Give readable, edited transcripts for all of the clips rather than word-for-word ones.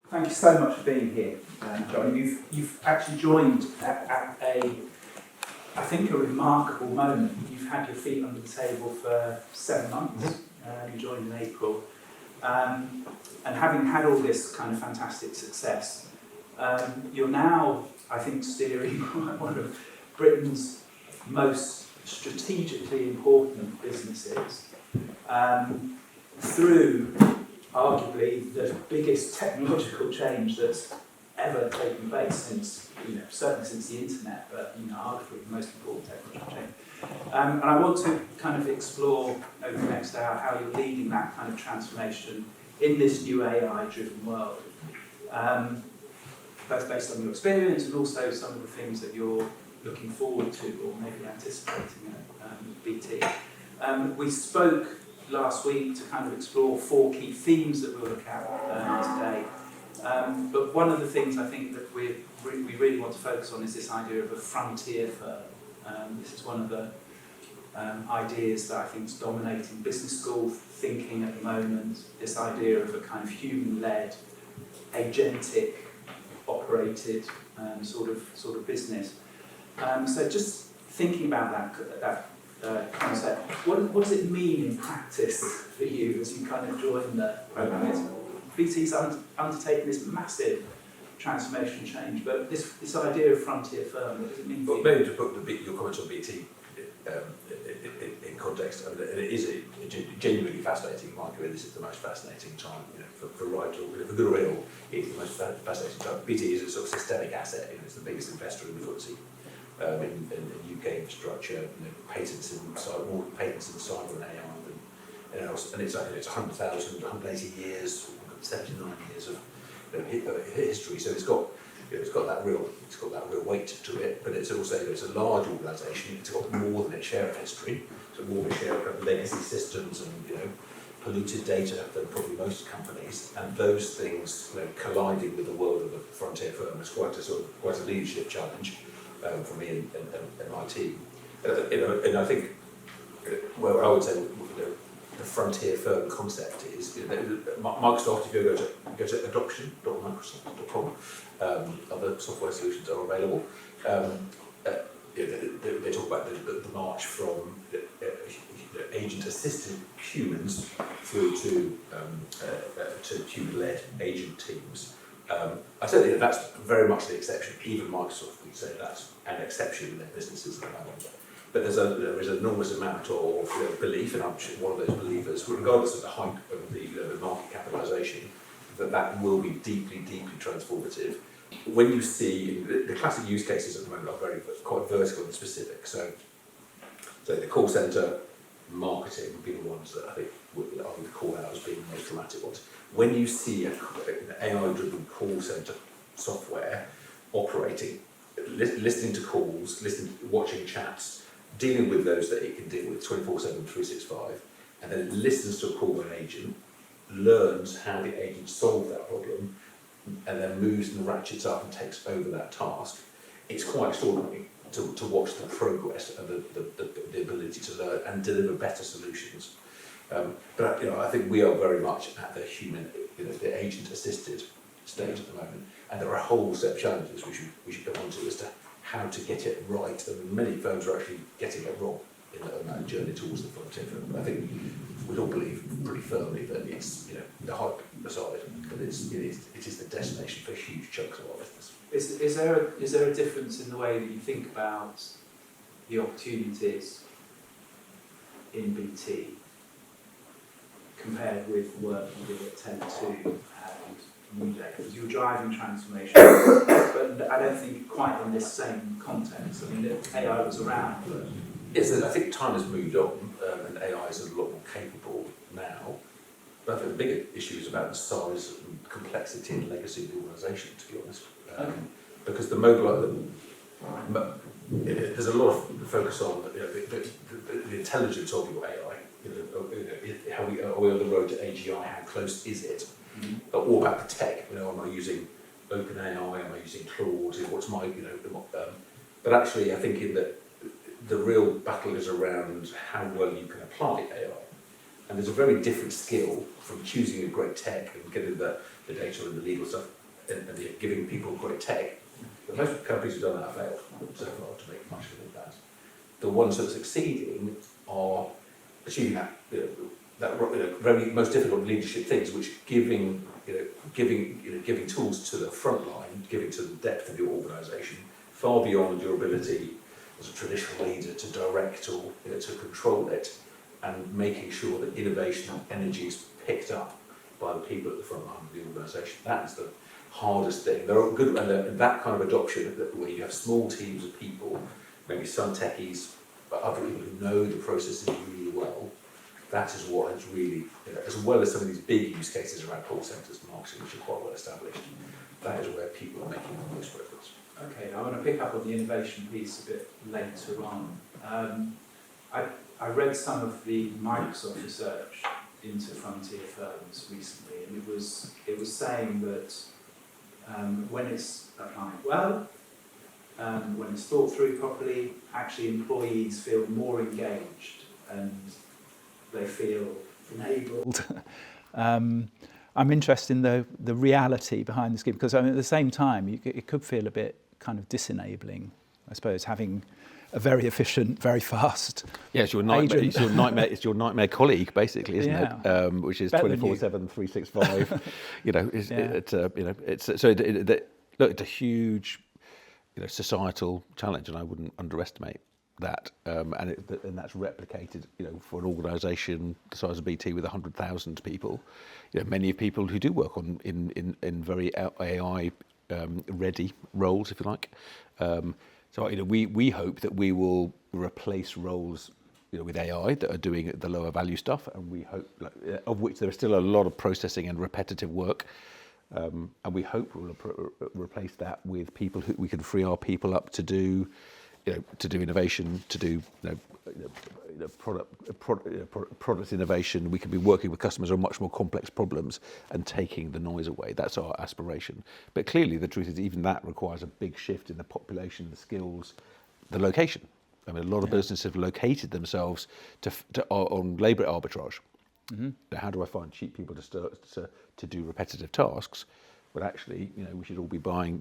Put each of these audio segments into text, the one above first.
Thank you so much for being here, John. You've actually joined at I think, a remarkable moment. You've had your feet under the table for 7 months. You joined in April. And having had all this kind of fantastic success, you're now, I think, steering one of Britain's most strategically important businesses through arguably the biggest technological change that's ever taken place since, certainly since the internet, but arguably the most important technological change. And I want to kind of explore over the next hour how you're leading that kind of transformation in this new AI-driven world, both based on your experience and also some of the things that you're looking forward to or maybe anticipating at BT. We spoke last week to kind of explore 4 key themes that we'll look at today. But one of the things I think that we really want to focus on is this idea of a frontier firm. This is one of the ideas that I think is dominating business school thinking at the moment, this idea of a kind of human-led, agentic, operated sort of business. So just thinking about that concept, what does it mean in practice for you as you kind of join the program? BT's undertaken this massive transformation change, but this idea of frontier firm, what does it mean for you? Maybe to put your comments on BT in context, I mean, it is a genuinely fascinating market. This is the most fascinating time, for right or for good or ill. It's the most fascinating time. BT is a sort of systemic asset. It's the biggest investor in the FTSE. In UK infrastructure, patents in cyber and AI, and it's 100,000, 180 years, 79 years of history. So it's got that real weight to it. But it's also it's a large organisation. It's got more than its share of history. So more of a share of legacy systems and polluted data than probably most companies. And those things colliding with the world of a frontier firm is quite a leadership challenge. For me and my team, and I think where I would say the frontier firm concept is Microsoft. If you go to adoption.microsoft.com, other software solutions are available. They talk about the march from agent-assisted humans through to human-led agent teams. I say that's very much the exception. Even Microsoft would say that's an exception in their businesses at the moment. But there is an enormous amount of belief, and I'm one of those believers, regardless of the height of the market capitalisation, that will be deeply, deeply transformative. When you see the classic use cases at the moment are quite vertical and specific. So the call centre, marketing would be the ones that I think I would call out as being the most dramatic ones. When you see an AI-driven call centre software operating, listening to calls, watching chats, dealing with those that it can deal with 24/7, 365, and then it listens to a call by an agent, learns how the agent solved that problem, and then moves and ratchets up and takes over that task, it's quite extraordinary to watch the progress and the ability to learn and deliver better solutions. But I think we are very much at the human, the agent-assisted stage at the moment, and there are a whole set of challenges we should go on to as to how to get it right. And many firms are actually getting it wrong on that journey towards the frontier. But I think we all believe pretty firmly that it's the hype aside, that it is the destination for huge chunks of our business. Is there a difference in the way that you think about the opportunities in BT compared with the work you did at 10-2 and Newday? Because you were driving transformation, but I don't think quite in this same context. I mean, AI was around, but... Yes, I think time has moved on, and AI is a lot more capable now. But I think the bigger issue is about the size and complexity and legacy of the organisation, to be honest. Because there's a lot of focus on the intelligence of your AI. Are we on the road to AGI? How close is it? But all about the tech. Am I using OpenAI? Am I using Claude? What's my but actually, I think in the real battle is around how well you can apply AI. And there's a very different skill from choosing a great tech and getting the data and the legal stuff and giving people great tech. But most companies who've done that have failed so far to make much of that. The ones that are succeeding are achieving that, very most difficult leadership things, which giving tools to the front line, giving to the depth of your organisation, far beyond your ability as a traditional leader to direct or to control it, and making sure that innovation and energy is picked up by the people at the front line of the organisation. That is the hardest thing. There are good, and that kind of adoption, where you have small teams of people, maybe some techies, but other people who know the processes really well. That is what has really, as well as some of these big use cases around call centres and marketing, which are quite well established, that is where people are making the most progress. Okay, I want to pick up on the innovation piece a bit later on. I read some of the Microsoft research into frontier firms recently, and it was saying that when it's applied well, when it's thought through properly, actually employees feel more engaged and they feel enabled. I'm interested in the reality behind the scheme, because at the same time it could feel a bit kind of disenabling, I suppose, having a very efficient, very fast. Yeah, it's your nightmare. It's your nightmare colleague, basically, isn't it? Which is 24/7, 365. It's a huge, societal challenge, and I wouldn't underestimate that. And that's replicated, for an organisation the size of BT with 100,000 people. Many of people who do work in very AI ready roles, if you like. So we hope that we will replace roles with AI that are doing the lower value stuff, and we hope, of which there is still a lot of processing and repetitive work, and we hope we'll replace that with people who we can free our people up to do, to do innovation, to do product innovation. We can be working with customers on much more complex problems and taking the noise away. That's our aspiration. But clearly, the truth is, even that requires a big shift in the population, the skills, the location. I mean, a lot of businesses have located themselves on labour arbitrage. Mm-hmm. How do I find cheap people to do repetitive tasks? But actually, we should all be buying,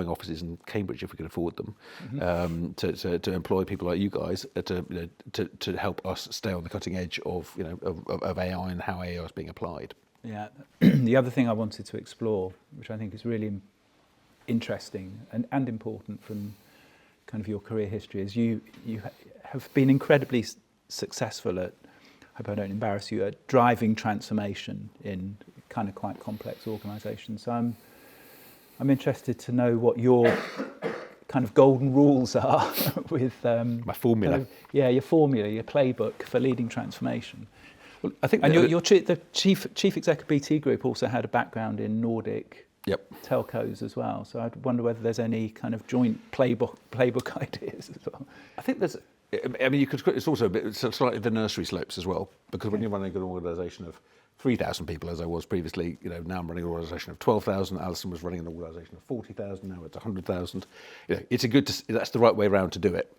offices in Cambridge if we can afford them, mm-hmm. To employ people like you guys to help us stay on the cutting edge of AI and how AI is being applied. Yeah, the other thing I wanted to explore, which I think is really interesting and important from kind of your career history, is you have been incredibly successful at, I hope I don't embarrass you, at driving transformation in kind of quite complex organisations. So I'm interested to know what your kind of golden rules are with my formula. Your formula, your playbook for leading transformation. Well, I think, and the chief exec of BT Group also had a background in Nordic telcos as well. So I'd wonder whether there's any kind of joint playbook ideas as well. I think there's. I mean, it's also a bit slightly the nursery slopes as well, because when you're running an organisation of 3,000 people, as I was previously, now I'm running an organisation of 12,000. Alison was running an organisation of 40,000. Now it's 100,000. It's that's the right way around to do it,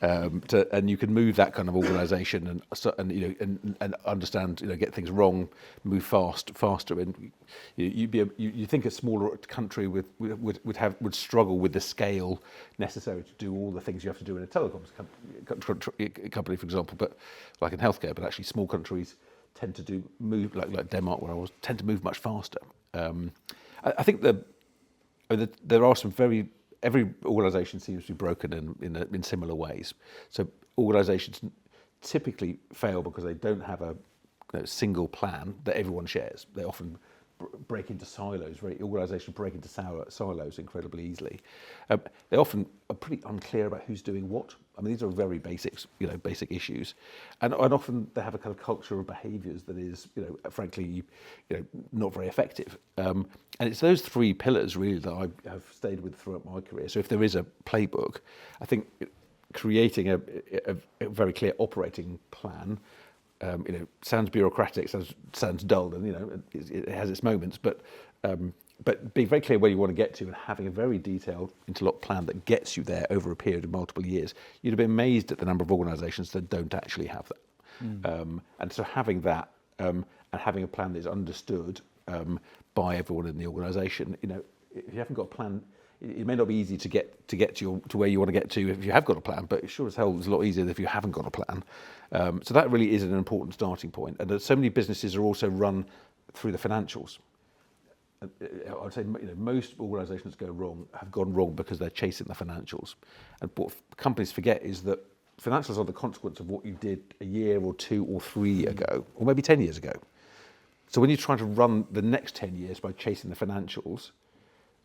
and you can move that kind of organisation and understand, get things wrong, move faster. And you think a smaller country would struggle with the scale necessary to do all the things you have to do in a telecoms company, for example, but like in healthcare. But actually, small countries tend to move like Denmark, where I was, tend to move much faster. I think there are some every organisation seems to be broken in similar ways. So organisations typically fail because they don't have a single plan that everyone shares. They often break into silos. Organisations break into silos incredibly easily. They often are pretty unclear about who's doing what. I mean, these are very basic issues, and often they have a kind of culture of behaviours that is, frankly, not very effective. And it's those three pillars really that I have stayed with throughout my career. So if there is a playbook, I think creating a very clear operating plan. Sounds bureaucratic, sounds dull, and it has its moments. But being very clear where you want to get to and having a very detailed interlock plan that gets you there over a period of multiple years, you'd have been amazed at the number of organisations that don't actually have that. And so having that and having a plan that is understood by everyone in the organisation. You know, if you haven't got a plan, it may not be easy to get to where you want to get to if you have got a plan, but sure as hell it's a lot easier if you haven't got a plan. So that really is an important starting point. And so many businesses are also run through the financials. I'd say, you know, most organisations have gone wrong because they're chasing the financials. And what companies forget is that financials are the consequence of what you did a year or 2 or 3 ago, or maybe 10 years ago. So when you're trying to run the next 10 years by chasing the financials,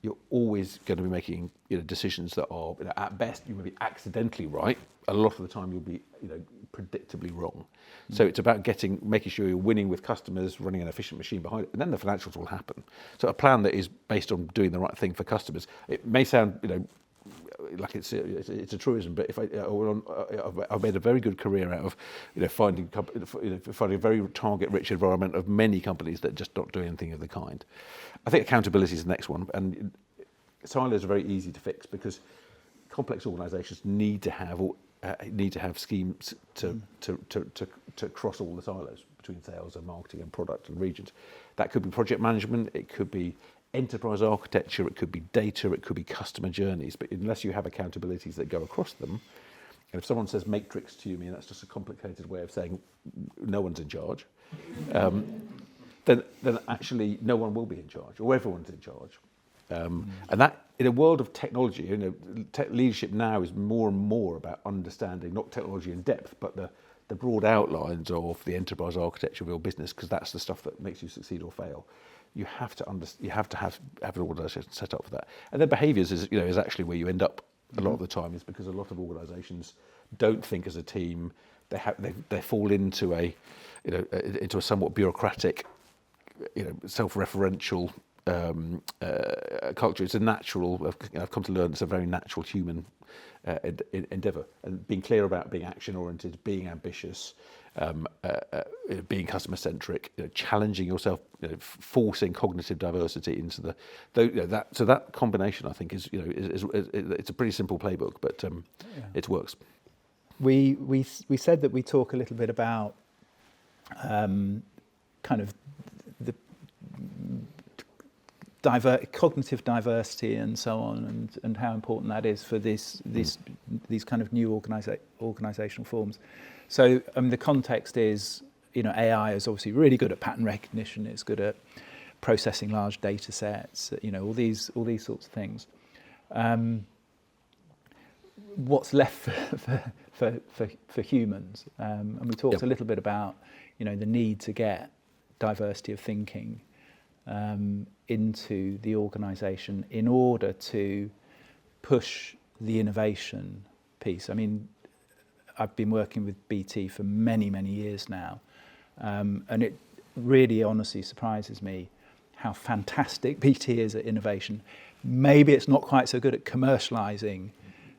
you're always going to be making, you know, decisions that are, you know, at best you may be accidentally right. A lot of the time you'll be, you know, predictably wrong. So it's about making sure you're winning with customers, running an efficient machine behind it, and then the financials will happen. So a plan that is based on doing the right thing for customers. It may sound, you know, like it's a truism, but I've made a very good career out of, you know, finding a very target-rich environment of many companies that just not do anything of the kind. I think accountability is the next one, and silos are very easy to fix because complex organisations need to have schemes to cross all the silos between sales and marketing and product and regions. That could be project management, it could be enterprise architecture, it could be data, it could be customer journeys, but unless you have accountabilities that go across them, and if someone says matrix to me, and that's just a complicated way of saying no one's in charge, then actually no one will be in charge, or everyone's in charge. And that, in a world of technology, you know, leadership now is more and more about understanding not technology in depth, but the broad outlines of the enterprise architecture of your business, because that's the stuff that makes you succeed or fail. You have to have an organisation set up for that. And then behaviours is actually where you end up a lot of the time, is because a lot of organisations don't think as a team. They fall into a somewhat bureaucratic, you know, self-referential culture. It's a natural. I've come to learn it's a very natural human endeavour, and being clear about being action-oriented, being ambitious, being customer-centric, you know, challenging yourself, you know, forcing cognitive diversity into that combination. I think is it's a pretty simple playbook, but it works. We said that we talk a little bit about kind of the cognitive diversity and so on, and how important that is for these kind of new organisational forms. So the context is, you know, AI is obviously really good at pattern recognition. It's good at processing large data sets. You know, all these sorts of things. What's left for humans? And we talked a little bit about, you know, the need to get diversity of thinking into the organisation in order to push the innovation piece. I mean, I've been working with BT for many, many years now, and it really honestly surprises me how fantastic BT is at innovation. Maybe it's not quite so good at commercialising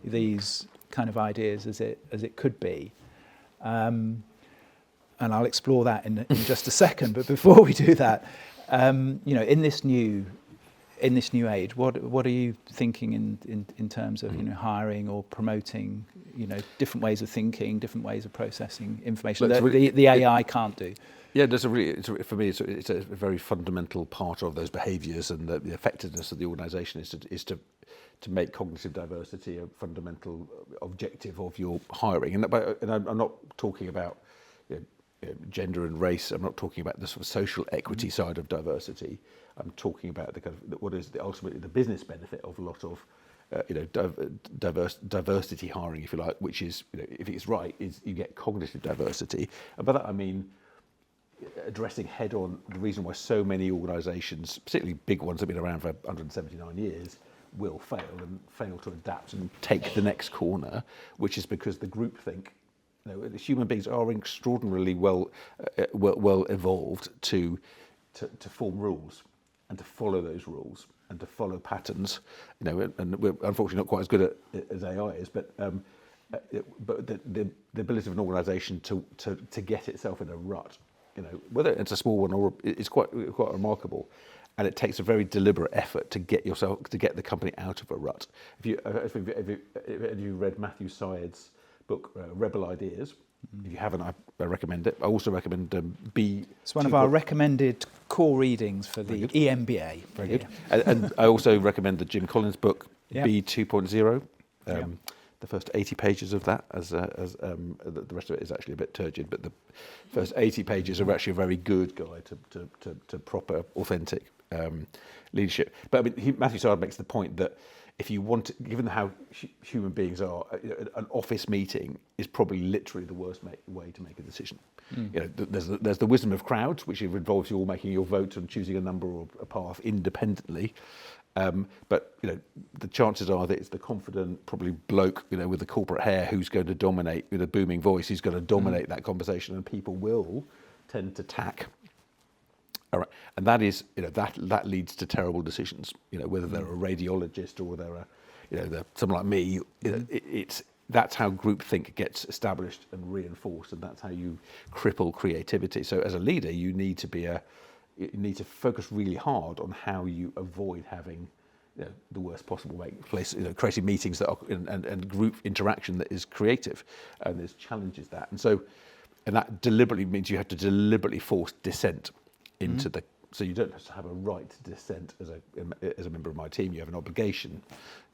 these kind of ideas as it could be. And I'll explore that in just a second. But before we do that, you know, in this new age, what are you thinking in terms of, you know, hiring or promoting, you know, different ways of thinking, different ways of processing information that the AI can't do? Yeah, for me, it's a very fundamental part of those behaviours, and the effectiveness of the organisation is to make cognitive diversity a fundamental objective of your hiring. And I'm not talking about, you know, gender and race. I'm not talking about the sort of social equity side of diversity. I'm talking about the kind of what is ultimately the business benefit of a lot of diversity hiring, if you like, which is, you know, if it's right, is you get cognitive diversity. And by that I mean addressing head on the reason why so many organisations, particularly big ones that have been around for 179 years, will fail to adapt and take the next corner, which is because the groupthink. You know, the human beings are extraordinarily well evolved to form rules and to follow those rules and to follow patterns. You know, and we're unfortunately not quite as good at it as AI is, but the ability of an organisation to get itself in a rut, you know, whether it's a small one or it's quite remarkable. And it takes a very deliberate effort to get the company out of a rut. If you read Matthew Syed's book Rebel Ideas, If you haven't, I recommend it. I also recommend B. It's one of our recommended core readings for the EMBA. Very good. And I also recommend the Jim Collins book, Yep. B 2.0. Yep. The first 80 pages of that, the rest of it is actually a bit turgid, but the first 80 pages are actually a very good guide to proper, authentic leadership. But I mean, Matthew Sard makes the point that if you want, given how human beings are, an office meeting is probably literally the worst way to make a decision. You know, there's the wisdom of crowds, which involves you all making your vote and choosing a number or a path independently. But you know, the chances are that it's the confident, probably bloke, you know, with the corporate hair who's going to dominate, with a booming voice, who's going to dominate that conversation, and people will tend to tack. All right, and that is, you know, that leads to terrible decisions. You know, whether they're a radiologist or they're a, you know, they're someone like me. You know, that's how groupthink gets established and reinforced, and that's how you cripple creativity. So as a leader, you need to focus really hard on how you avoid having, you know, the worst possible place, you know, creating meetings that are and group interaction that is creative, and there's challenges that, and that deliberately means you have to deliberately force dissent into the. So you don't just have a right to dissent as a member of my team. You have an obligation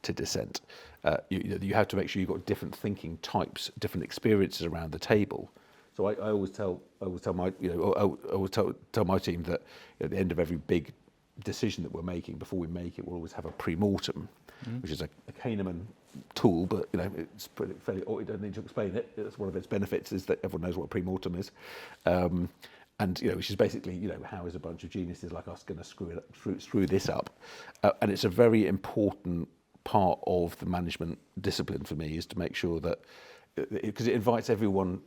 to dissent. You have to make sure you've got different thinking types, different experiences around the table. So I always tell my, you know, I always tell my team that at the end of every big decision that we're making, before we make it, we'll always have a pre-mortem, which is a Kahneman tool, but you know, it's pretty fairly. You don't need to explain it. It's one of its benefits is that everyone knows what a pre-mortem is, and you know, which is basically, you know, how is a bunch of geniuses like us going to screw this up? And it's a very important part of the management discipline for me, is to make sure that, because it invites everyone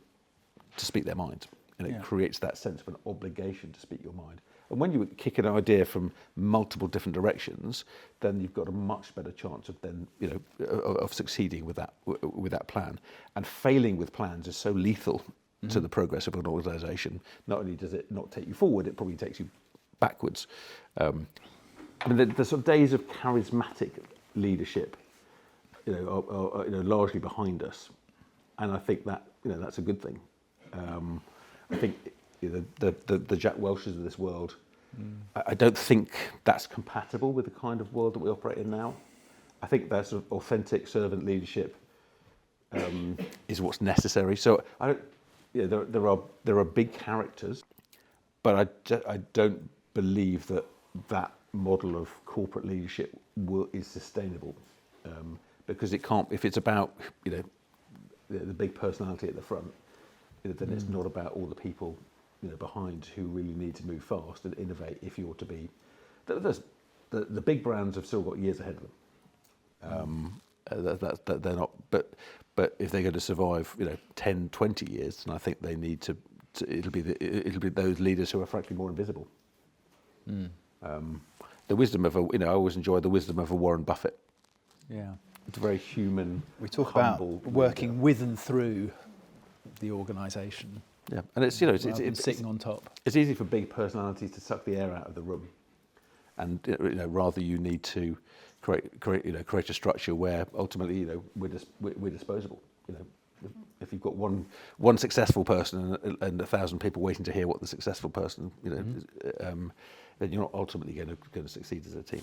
to speak their mind, and it creates that sense of an obligation to speak your mind. And when you kick an idea from multiple different directions, then you've got a much better chance of then, you know, of succeeding with that plan. And failing with plans is so lethal to the progress of an organisation. Not only does it not take you forward, it probably takes you backwards. I mean, the sort of days of charismatic leadership, you know, are you know, largely behind us, and I think that, you know, that's a good thing. I think, you know, the Jack Welshes of this world, I don't think that's compatible with the kind of world that we operate in now. I think that sort of authentic servant leadership is what's necessary. So I don't, you know, there are big characters, but I don't believe that model of corporate leadership is sustainable, because it can't. If it's about, you know, the big personality at the front, then it's not about all the people, you know, behind who really need to move fast and innovate. If you're to be, the big brands have still got years ahead of them. They're not, but if they're going to survive, you know, 10, 20 years, then I think they need to it'll be those leaders who are frankly more invisible. The wisdom of I always enjoy the wisdom of a Warren Buffett. Yeah. It's a very human. We talk humble about working with and through the organisation. Yeah, and it's, you know, it's sitting on top. It's easy for big personalities to suck the air out of the room, and you know, rather you need to create a structure where ultimately, you know, we're disposable. You know, if you've got one successful person and 1,000 people waiting to hear what the successful person, you know, then you're not ultimately going to succeed as a team.